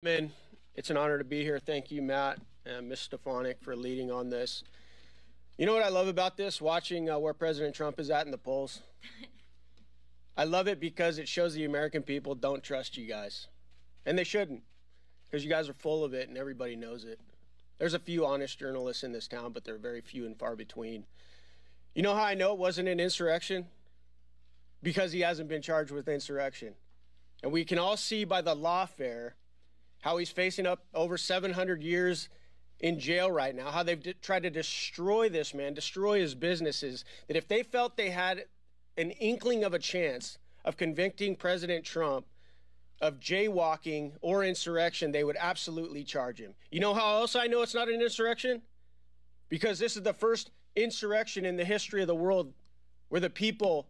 Man, it's an honor to be here. Thank you, Matt and Ms. Stefanik, for leading on this. You know what I love about this? Watching where President Trump is at in the polls. I love it because it shows the American people don't trust you guys. And they shouldn't, because you guys are full of it and everybody knows it. There's a few honest journalists in this town, but they're very few and far between. You know how I know it wasn't an insurrection? Because he hasn't been charged with insurrection. And we can all see by the lawfare how he's facing up over 700 years in jail right now, how they've tried to destroy this man, destroy his businesses, that if they felt they had an inkling of a chance of convicting President Trump of jaywalking or insurrection, they would absolutely charge him. You know how else I know it's not an insurrection? Because this is the first insurrection in the history of the world where the people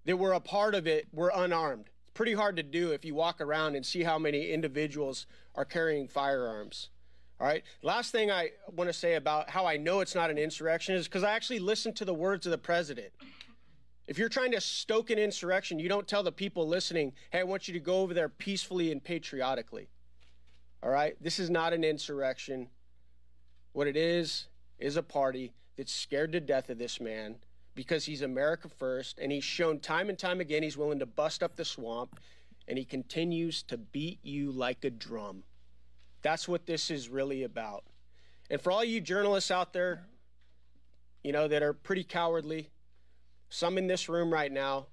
that were a part of it were unarmed. Pretty hard to do if you walk around and see how many individuals are carrying firearms. All right. Last thing I want to say about how I know it's not an insurrection is because I actually listened to the words of the president. If you're trying to stoke an insurrection, you don't tell the people listening, hey, I want you to go over there peacefully and patriotically. All right. This is not an insurrection. What it is a party that's scared to death of this man, because he's America first, and he's shown time and time again he's willing to bust up the swamp, and he continues to beat you like a drum. That's what this is really about. And for all you journalists out there, you know, that are pretty cowardly, some in this room right now,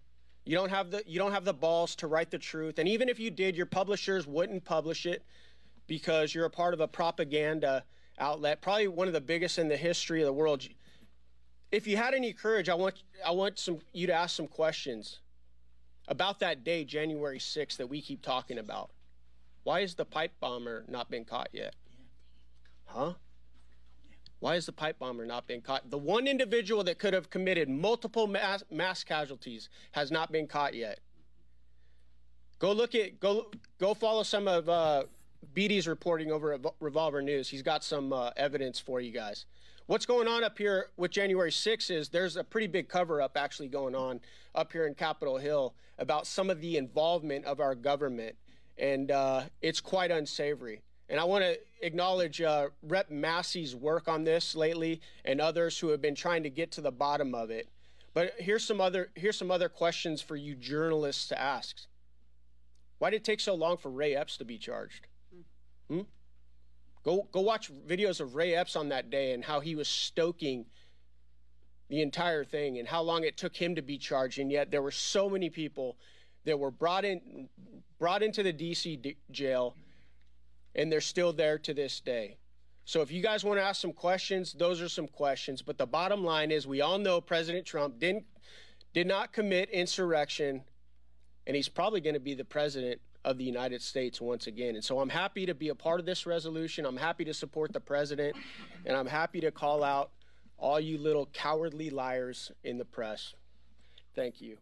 you don't have the balls to write the truth. And even if you did, your publishers wouldn't publish it because you're a part of a propaganda outlet, probably one of the biggest in the history of the world. If you had any courage, I want you to ask some questions about that day, January 6th, that we keep talking about. Why has the pipe bomber not been caught yet? Huh? Why has the pipe bomber not been caught? The one individual that could have committed multiple mass casualties has not been caught yet. Go follow some of Beatty's reporting over at Revolver News. He's got some evidence for you guys. What's going on up here with January 6th is there's a pretty big cover-up actually going on up here in Capitol Hill about some of the involvement of our government, and it's quite unsavory. And I want to acknowledge Rep. Massey's work on this lately and others who have been trying to get to the bottom of it. But here's some other questions for you journalists to ask. Why did it take so long for Ray Epps to be charged? Go watch videos of Ray Epps on that day and how he was stoking the entire thing and how long it took him to be charged. And yet there were so many people that were brought into the DC jail, and they're still there to this day. So if you guys want to ask some questions, those are some questions. But the bottom line is we all know President Trump did not commit insurrection, and he's probably going to be the president of the United States once again. And so I'm happy to be a part of this resolution. I'm happy to support the president, and I'm happy to call out all you little cowardly liars in the press. Thank you.